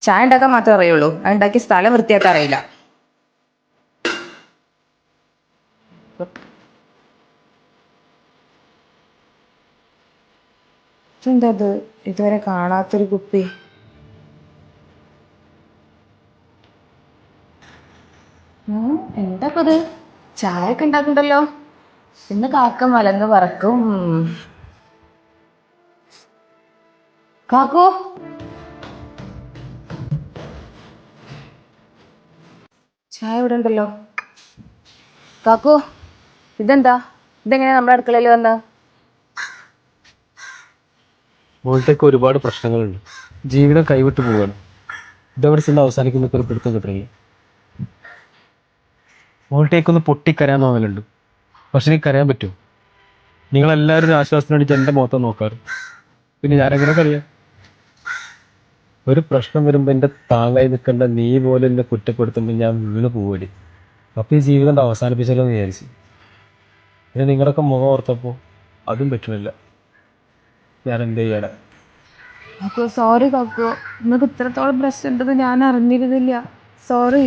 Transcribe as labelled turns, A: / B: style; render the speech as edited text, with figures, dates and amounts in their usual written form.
A: ചായ ഉണ്ടാക്കാൻ മാത്രമേ അറിയുള്ളൂ. അത് ഉണ്ടാക്കി സ്ഥലം വൃത്തിയാക്കാൻ അറിയില്ല. എന്താ ഇത്? ഇതുവരെ കാണാത്തൊരു കുപ്പി. എന്താ ഇത്? ചായ ഒക്കെ ഉണ്ടാക്കണ്ടല്ലോ. ഇന്ന് കാക്ക മലന്ന് പറക്കും. കാക്കു, ചായ ഇവിടെ ഉണ്ടല്ലോ. കാക്കു, ഇതെന്താ? ഇതെങ്ങനെയാ നമ്മുടെ അടുക്കളയിൽ വന്ന?
B: മോളത്തേക്ക് ഒരുപാട് പ്രശ്നങ്ങളുണ്ട്. ജീവിതം കൈവിട്ട് പോവുകയാണ്. ഇതവിടെ ചെന്ന് അവസാനിക്കുന്ന ഒരു പിടുത്തം കിട്ടണില്ല. മോളത്തേക്കൊന്ന് പൊട്ടിക്കരയാൻ തോന്നലുണ്ട്. പക്ഷെ എനിക്ക് കരയാൻ പറ്റുമോ? നിങ്ങളെല്ലാവരും ഒരു ആശ്വാസത്തിന് വേണ്ടി എൻ്റെ മുഖത്ത് നോക്കാറ്. പിന്നെ ഞാനെങ്ങനെ കരയാം? ഒരു പ്രശ്നം വരുമ്പോൾ എൻ്റെ താങ്ങായി നിൽക്കേണ്ട നീ പോലെ എന്നെ കുറ്റപ്പെടുത്തുമ്പോൾ ഞാൻ വീണ് പോവുകയാണ്. അപ്പോൾ ഈ ജീവിതം അവസാനിപ്പിച്ചാലോ എന്ന് വിചാരിച്ചു. പിന്നെ നിങ്ങളൊക്കെ മുഖം ഓർത്തപ്പോൾ അതും പറ്റുന്നില്ല. ഞാൻ എന്ത് ചെയ്യാനാ?
A: കാക്കു സോറി കാക്കു, നിങ്ങൾക്ക് ഇത്രത്തോളം പ്രശ്നം ഉണ്ടെന്ന് ഞാൻ അറിഞ്ഞിരുന്നില്ല. സോറി.